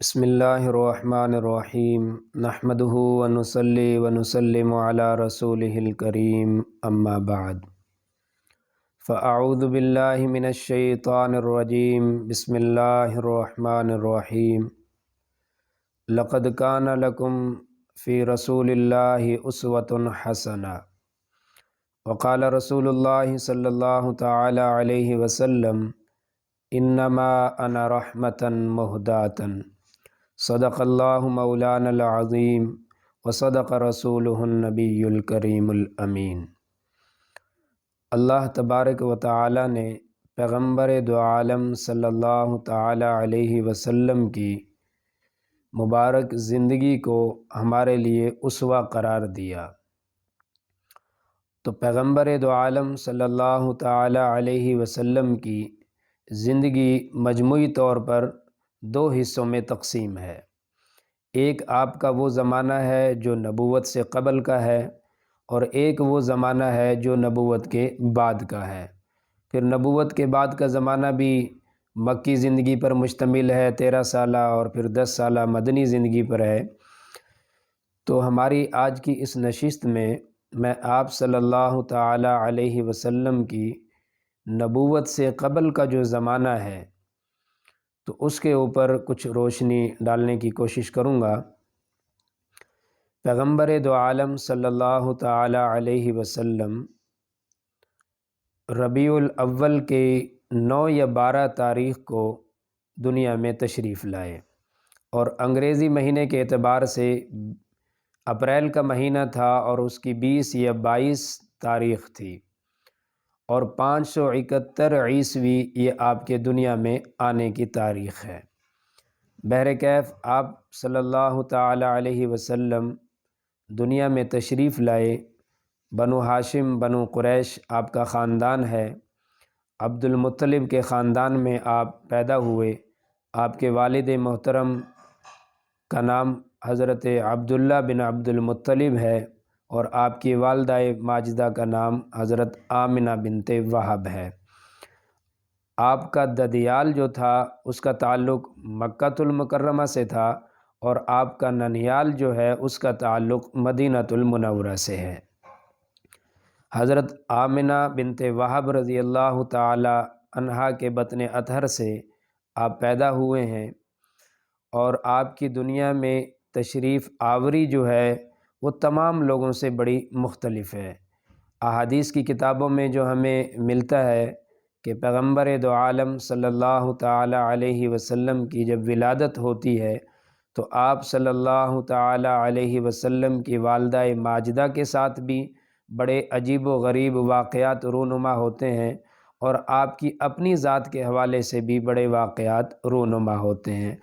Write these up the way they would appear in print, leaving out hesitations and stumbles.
بسم اللہ الرحمن الرحیم نحمدہ ونصلی ونسلم علی رسولہ الکریم اما بعد فاعوذ باللہ من الشیطان الرجیم بسم اللہ الرحمن الرحیم لقد کان لکم فی رسول اللہ اسوۃ حسنہ وقال رسول اللہ صلی اللہ تعالی علیہ وسلم انما انا رحمتا مہداتا صدق اللہ مولانا العظیم وصدق رسولہ النبی الکریم الامین۔ اللہ تبارک و تعالی نے پیغمبر دو عالم صلی اللہ تعالی علیہ وسلم کی مبارک زندگی کو ہمارے لیے اسوہ قرار دیا۔ تو پیغمبر دو عالم صلی اللہ تعالی علیہ وسلم کی زندگی مجموعی طور پر دو حصوں میں تقسیم ہے۔ ایک آپ کا وہ زمانہ ہے جو نبوت سے قبل کا ہے، اور ایک وہ زمانہ ہے جو نبوت کے بعد کا ہے۔ پھر نبوت کے بعد کا زمانہ بھی مکی زندگی پر مشتمل ہے، 13 سالہ، اور پھر 10 سالہ مدنی زندگی پر ہے۔ تو ہماری آج کی اس نشست میں آپ صلی اللہ تعالی علیہ وسلم کی نبوت سے قبل کا جو زمانہ ہے تو اس کے اوپر کچھ روشنی ڈالنے کی کوشش کروں گا۔ پیغمبر دو عالم صلی اللہ تعالی علیہ وسلم ربیع الاول کے 9 یا 12 تاریخ کو دنیا میں تشریف لائے، اور انگریزی مہینے کے اعتبار سے اپریل کا مہینہ تھا، اور اس کی 20 یا 22 تاریخ تھی، اور 571 عیسوی یہ آپ کے دنیا میں آنے کی تاریخ ہے۔ بہرکیف آپ صلی اللہ تعالی علیہ وسلم دنیا میں تشریف لائے۔ بنو ہاشم بنو قریش آپ کا خاندان ہے۔ عبد المطلب کے خاندان میں آپ پیدا ہوئے۔ آپ کے والد محترم کا نام حضرت عبداللہ بن عبد المطلب ہے، اور آپ کی والدہ ماجدہ کا نام حضرت آمنہ بنت وہب ہے۔ آپ کا ددیال جو تھا اس کا تعلق مکۃ المکرمہ سے تھا، اور آپ کا ننیال جو ہے اس کا تعلق مدینہ المنورہ سے ہے۔ حضرت آمنہ بنت وہب رضی اللہ تعالی عنہا کے بطن اطہر سے آپ پیدا ہوئے ہیں، اور آپ کی دنیا میں تشریف آوری جو ہے وہ تمام لوگوں سے بڑی مختلف ہے۔ احادیث کی کتابوں میں جو ہمیں ملتا ہے کہ پیغمبر دو عالم صلی اللہ تعالی علیہ وسلم کی جب ولادت ہوتی ہے تو آپ صلی اللہ تعالی علیہ وسلم کی والدہ ماجدہ کے ساتھ بھی بڑے عجیب و غریب واقعات رونما ہوتے ہیں، اور آپ کی اپنی ذات کے حوالے سے بھی بڑے واقعات رونما ہوتے ہیں۔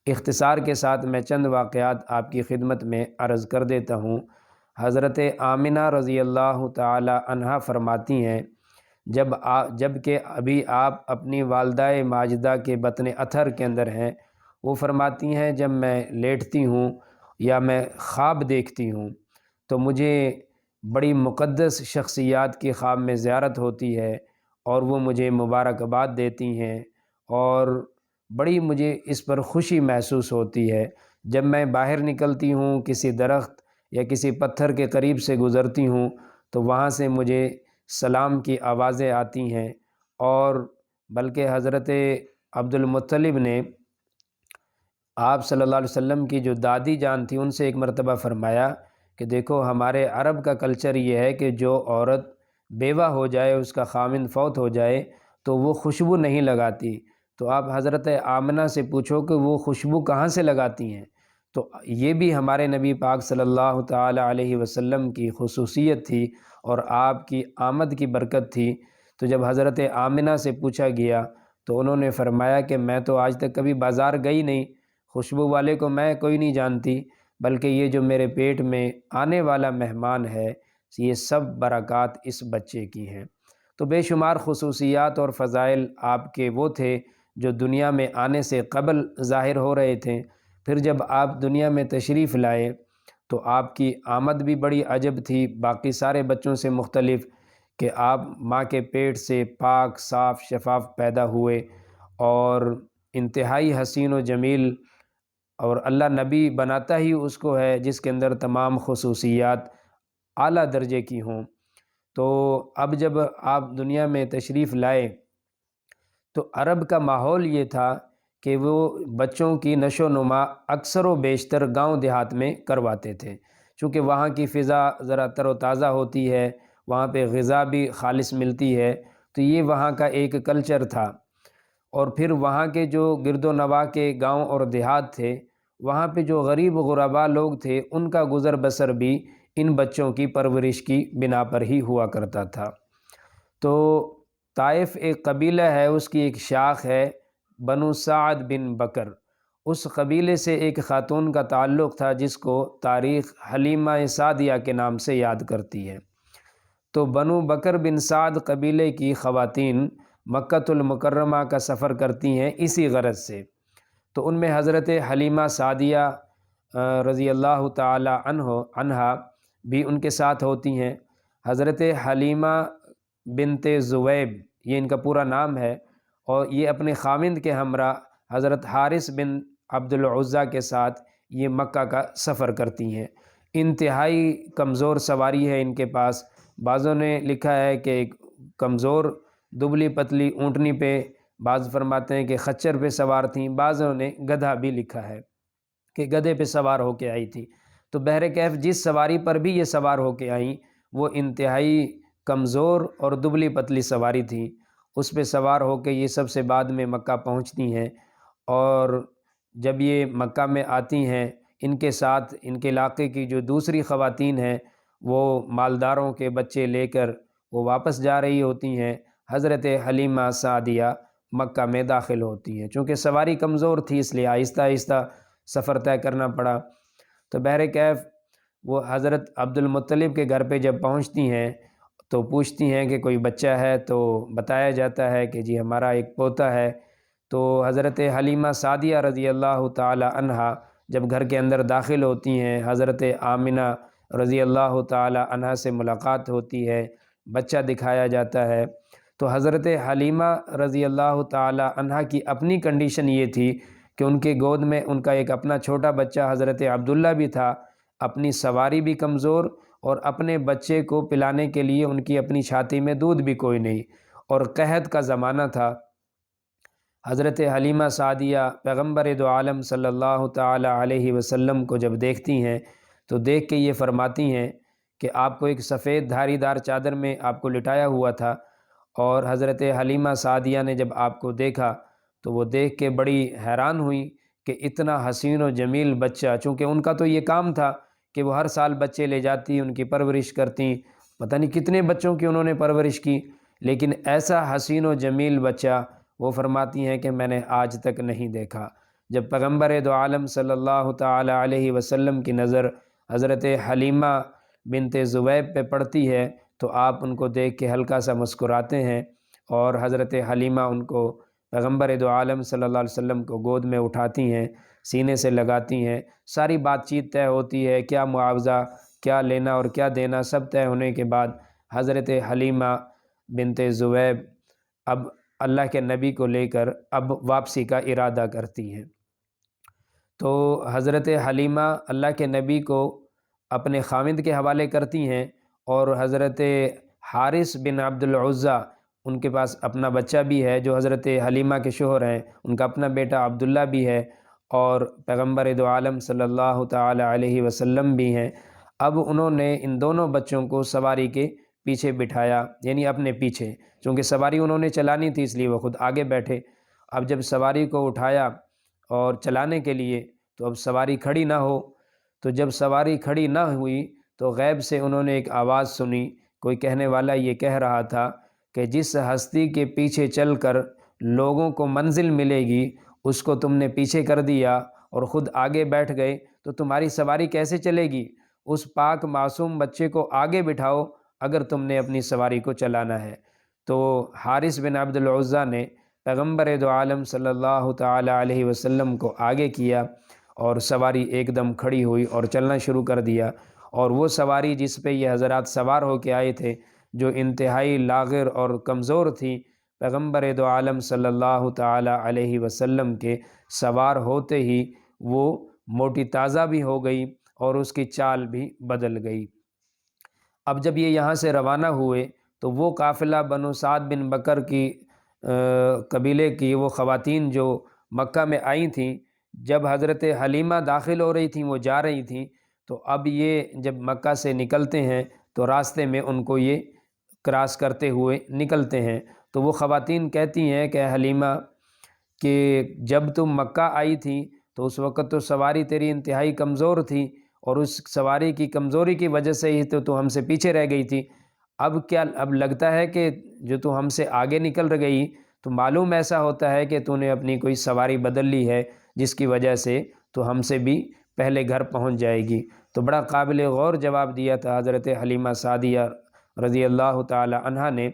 اختصار کے ساتھ میں چند واقعات آپ کی خدمت میں عرض کر دیتا ہوں۔ حضرت آمنہ رضی اللہ تعالی عنہا فرماتی ہیں جب کہ ابھی آپ اپنی والدہ ماجدہ کے بطن اطہر کے اندر ہیں، وہ فرماتی ہیں جب میں لیٹتی ہوں یا میں خواب دیکھتی ہوں تو مجھے بڑی مقدس شخصیات کی خواب میں زیارت ہوتی ہے، اور وہ مجھے مبارکباد دیتی ہیں، اور بڑی مجھے اس پر خوشی محسوس ہوتی ہے۔ جب میں باہر نکلتی ہوں، کسی درخت یا کسی پتھر کے قریب سے گزرتی ہوں تو وہاں سے مجھے سلام کی آوازیں آتی ہیں، اور بلکہ حضرت عبد المطلب نے آپ صلی اللہ علیہ وسلم کی جو دادی جان تھی ان سے ایک مرتبہ فرمایا کہ دیکھو ہمارے عرب کا کلچر یہ ہے کہ جو عورت بیوہ ہو جائے، اس کا خاوند فوت ہو جائے تو وہ خوشبو نہیں لگاتی، تو آپ حضرت آمنہ سے پوچھو کہ وہ خوشبو کہاں سے لگاتی ہیں۔ تو یہ بھی ہمارے نبی پاک صلی اللہ تعالی علیہ وسلم کی خصوصیت تھی، اور آپ کی آمد کی برکت تھی۔ تو جب حضرت آمنہ سے پوچھا گیا تو انہوں نے فرمایا کہ میں تو آج تک کبھی بازار گئی نہیں، خوشبو والے کو میں کوئی نہیں جانتی، بلکہ یہ جو میرے پیٹ میں آنے والا مہمان ہے یہ سب برکات اس بچے کی ہیں۔ تو بے شمار خصوصیات اور فضائل آپ کے وہ تھے جو دنیا میں آنے سے قبل ظاہر ہو رہے تھے۔ پھر جب آپ دنیا میں تشریف لائے تو آپ کی آمد بھی بڑی عجب تھی، باقی سارے بچوں سے مختلف، کہ آپ ماں کے پیٹ سے پاک صاف شفاف پیدا ہوئے، اور انتہائی حسین و جمیل اور اللہ نبی بناتا ہی اس کو ہے جس کے اندر تمام خصوصیات اعلیٰ درجے کی ہوں۔ تو اب جب آپ دنیا میں تشریف لائے تو عرب کا ماحول یہ تھا کہ وہ بچوں کی نشو و نما اکثر و بیشتر گاؤں دیہات میں کرواتے تھے، چونکہ وہاں کی فضا ذرا تر و تازہ ہوتی ہے، وہاں پہ غذا بھی خالص ملتی ہے، تو یہ وہاں کا ایک کلچر تھا۔ اور پھر وہاں کے جو گرد و نواح کے گاؤں اور دیہات تھے، وہاں پہ جو غریب غربا لوگ تھے، ان کا گزر بسر بھی ان بچوں کی پرورش کی بنا پر ہی ہوا کرتا تھا۔ تو طائف ایک قبیلہ ہے، اس کی ایک شاخ ہے بنو سعد بن بکر، اس قبیلے سے ایک خاتون کا تعلق تھا جس کو تاریخ حلیمہ سعدیہ کے نام سے یاد کرتی ہے۔ تو بنو بکر بن سعد قبیلے کی خواتین مکۃ المکرمہ کا سفر کرتی ہیں اسی غرض سے، تو ان میں حضرت حلیمہ سعدیہ رضی اللہ تعالی عنہا بھی ان کے ساتھ ہوتی ہیں۔ حضرت حلیمہ بنت زویب یہ ان کا پورا نام ہے، اور یہ اپنے خاوند کے ہمراہ حضرت حارث بن عبد العزیٰ کے ساتھ یہ مکہ کا سفر کرتی ہیں۔ انتہائی کمزور سواری ہے ان کے پاس، بعضوں نے لکھا ہے کہ کمزور دبلی پتلی اونٹنی پہ، بعض فرماتے ہیں کہ خچر پہ سوار تھیں، بعضوں نے گدھا بھی لکھا ہے کہ گدھے پہ سوار ہو کے آئی تھی۔ تو بہرکیف جس سواری پر بھی یہ سوار ہو کے آئیں وہ انتہائی کمزور اور دبلی پتلی سواری تھی، اس پہ سوار ہو کے یہ سب سے بعد میں مکہ پہنچتی ہیں۔ اور جب یہ مکہ میں آتی ہیں، ان کے ساتھ ان کے علاقے کی جو دوسری خواتین ہیں وہ مالداروں کے بچے لے کر وہ واپس جا رہی ہوتی ہیں، حضرت حلیمہ سعدیہ مکہ میں داخل ہوتی ہیں۔ چونکہ سواری کمزور تھی اس لیے آہستہ آہستہ سفر طے کرنا پڑا۔ تو بہرکیف وہ حضرت عبد المطلب کے گھر پہ جب پہنچتی ہیں تو پوچھتی ہیں کہ کوئی بچہ ہے، تو بتایا جاتا ہے کہ جی ہمارا ایک پوتا ہے۔ تو حضرت حلیمہ سعدیہ رضی اللہ تعالی عنہا جب گھر کے اندر داخل ہوتی ہیں، حضرت آمنہ رضی اللہ تعالی عنہا سے ملاقات ہوتی ہے، بچہ دکھایا جاتا ہے۔ تو حضرت حلیمہ رضی اللہ تعالی عنہا کی اپنی کنڈیشن یہ تھی کہ ان کے گود میں ان کا ایک اپنا چھوٹا بچہ حضرت عبداللہ بھی تھا، اپنی سواری بھی کمزور، اور اپنے بچے کو پلانے کے لیے ان کی اپنی چھاتی میں دودھ بھی کوئی نہیں، اور قحط کا زمانہ تھا۔ حضرت حلیمہ سعدیہ پیغمبر دو عالم صلی اللہ تعالی علیہ وسلم کو جب دیکھتی ہیں تو دیکھ کے یہ فرماتی ہیں کہ آپ کو ایک سفید دھاری دار چادر میں آپ کو لٹایا ہوا تھا، اور حضرت حلیمہ سعدیہ نے جب آپ کو دیکھا تو وہ دیکھ کے بڑی حیران ہوئی کہ اتنا حسین و جمیل بچہ، چونکہ ان کا تو یہ کام تھا کہ وہ ہر سال بچے لے جاتی، ان کی پرورش کرتی، پتہ نہیں کتنے بچوں کی انہوں نے پرورش کی، لیکن ایسا حسین و جمیل بچہ وہ فرماتی ہیں کہ میں نے آج تک نہیں دیکھا۔ جب پیغمبر دو عالم صلی اللہ تعالی علیہ وسلم کی نظر حضرت حلیمہ بنت زویب پہ پڑتی ہے تو آپ ان کو دیکھ کے ہلکا سا مسکراتے ہیں، اور حضرت حلیمہ ان کو پیغمبر دو عالم صلی اللہ علیہ وسلم کو گود میں اٹھاتی ہیں، سینے سے لگاتی ہیں، ساری بات چیت طے ہوتی ہے، کیا معاوضہ کیا لینا اور کیا دینا سب طے ہونے کے بعد حضرت حلیمہ بنت زویب اب اللہ کے نبی کو لے کر اب واپسی کا ارادہ کرتی ہیں۔ تو حضرت حلیمہ اللہ کے نبی کو اپنے خاوند کے حوالے کرتی ہیں، اور حضرت حارث بن عبد العزیٰ ان کے پاس اپنا بچہ بھی ہے جو حضرت حلیمہ کے شوہر ہیں، ان کا اپنا بیٹا عبداللہ بھی ہے، اور پیغمبر دو عالم صلی اللہ تعالی علیہ وسلم بھی ہیں۔ اب انہوں نے ان دونوں بچوں کو سواری کے پیچھے بٹھایا، یعنی اپنے پیچھے، چونکہ سواری انہوں نے چلانی تھی اس لیے وہ خود آگے بیٹھے۔ اب جب سواری کو اٹھایا اور چلانے کے لیے تو اب سواری کھڑی نہ ہو، تو جب سواری کھڑی نہ ہوئی تو غیب سے انہوں نے ایک آواز سنی، کوئی کہنے والا یہ کہہ رہا تھا کہ جس ہستی کے پیچھے چل کر لوگوں کو منزل ملے گی اس کو تم نے پیچھے کر دیا اور خود آگے بیٹھ گئے تو تمہاری سواری کیسے چلے گی؟ اس پاک معصوم بچے کو آگے بٹھاؤ اگر تم نے اپنی سواری کو چلانا ہے۔ تو حارث بن عبد العزیٰ نے پیغمبر دو عالم صلی اللہ تعالی علیہ وسلم کو آگے کیا، اور سواری ایک دم کھڑی ہوئی اور چلنا شروع کر دیا، اور وہ سواری جس پہ یہ حضرات سوار ہو کے آئے تھے جو انتہائی لاغر اور کمزور تھی، پیغمبر دو عالم صلی اللہ تعالی علیہ وسلم کے سوار ہوتے ہی وہ موٹی تازہ بھی ہو گئی اور اس کی چال بھی بدل گئی۔ اب جب یہ یہاں سے روانہ ہوئے تو وہ قافلہ بنو سعد بن بکر کی قبیلے کی وہ خواتین جو مکہ میں آئی تھیں، جب حضرت حلیمہ داخل ہو رہی تھیں، وہ جا رہی تھیں، تو اب یہ جب مکہ سے نکلتے ہیں تو راستے میں ان کو یہ کراس کرتے ہوئے نکلتے ہیں، تو وہ خواتین کہتی ہیں کہ حلیمہ کہ جب تم مکہ آئی تھی تو اس وقت تو سواری تیری انتہائی کمزور تھی، اور اس سواری کی کمزوری کی وجہ سے ہی تو ہم سے پیچھے رہ گئی تھی۔ اب لگتا ہے کہ جو تو ہم سے آگے نکل گئی، تو معلوم ایسا ہوتا ہے کہ تو نے اپنی کوئی سواری بدل لی ہے جس کی وجہ سے تو ہم سے بھی پہلے گھر پہنچ جائے گی۔ تو بڑا قابل غور جواب دیا تھا حضرت حلیمہ سعدیہ رضی اللہ تعالی عنہا نے۔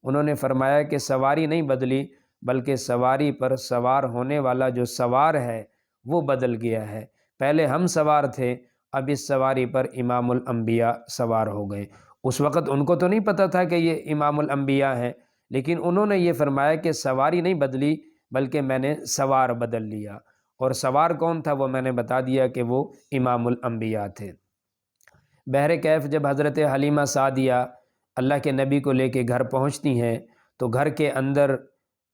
انہوں نے فرمایا کہ سواری نہیں بدلی، بلکہ سواری پر سوار ہونے والا جو سوار ہے وہ بدل گیا ہے۔ پہلے ہم سوار تھے، اب اس سواری پر امام الانبیاء سوار ہو گئے۔ اس وقت ان کو تو نہیں پتہ تھا کہ یہ امام الانبیاء ہیں، لیکن انہوں نے یہ فرمایا کہ سواری نہیں بدلی بلکہ میں نے سوار بدل لیا، اور سوار کون تھا وہ میں نے بتا دیا کہ وہ امام الانبیاء تھے۔ بہر کیف جب حضرت حلیمہ سعدیہ اللہ کے نبی کو لے کے گھر پہنچتی ہیں تو گھر کے اندر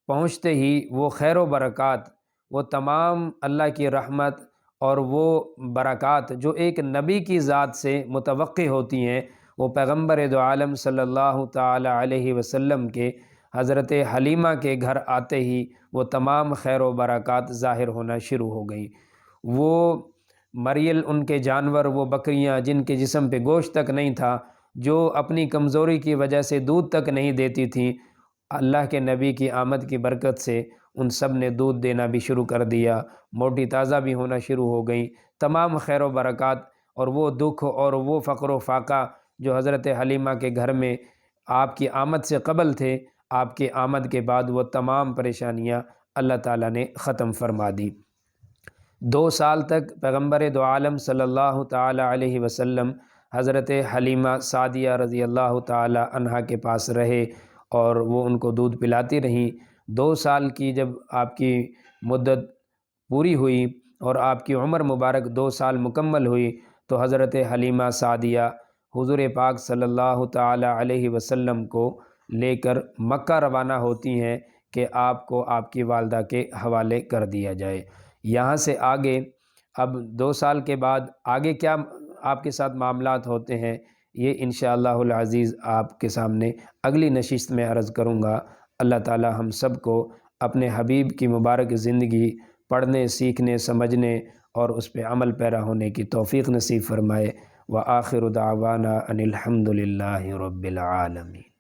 پہنچتے ہی وہ خیر و برکات، وہ تمام اللہ کی رحمت اور وہ برکات جو ایک نبی کی ذات سے متوقع ہوتی ہیں، وہ پیغمبر دو عالم صلی اللہ تعالی علیہ وسلم کے حضرت حلیمہ کے گھر آتے ہی وہ تمام خیر و برکات ظاہر ہونا شروع ہو گئی۔ وہ مریل ان کے جانور، وہ بکریاں جن کے جسم پہ گوشت تک نہیں تھا، جو اپنی کمزوری کی وجہ سے دودھ تک نہیں دیتی تھیں، اللہ کے نبی کی آمد کی برکت سے ان سب نے دودھ دینا بھی شروع کر دیا، موٹی تازہ بھی ہونا شروع ہو گئیں۔ تمام خیر و برکات اور وہ دکھ اور وہ فقر و فاقہ جو حضرت حلیمہ کے گھر میں آپ کی آمد سے قبل تھے، آپ کی آمد کے بعد وہ تمام پریشانیاں اللہ تعالیٰ نے ختم فرما دی۔ 2 سال تک پیغمبر دو عالم صلی اللہ تعالی علیہ وسلم حضرت حلیمہ سعدیہ رضی اللہ تعالی عنہا کے پاس رہے اور وہ ان کو دودھ پلاتی رہیں۔ 2 سال کی جب آپ کی مدت پوری ہوئی اور آپ کی عمر مبارک 2 سال مکمل ہوئی تو حضرت حلیمہ سعدیہ حضور پاک صلی اللہ تعالی علیہ وسلم کو لے کر مکہ روانہ ہوتی ہیں کہ آپ کو آپ کی والدہ کے حوالے کر دیا جائے۔ یہاں سے آگے اب 2 سال کے بعد آگے کیا آپ کے ساتھ معاملات ہوتے ہیں، یہ انشاءاللہ العزیز آپ کے سامنے اگلی نشست میں عرض کروں گا۔ اللہ تعالی ہم سب کو اپنے حبیب کی مبارک زندگی پڑھنے، سیکھنے، سمجھنے اور اس پہ عمل پیرا ہونے کی توفیق نصیب فرمائے۔ وآخر دعوانا ان الحمد للہ رب العالمین۔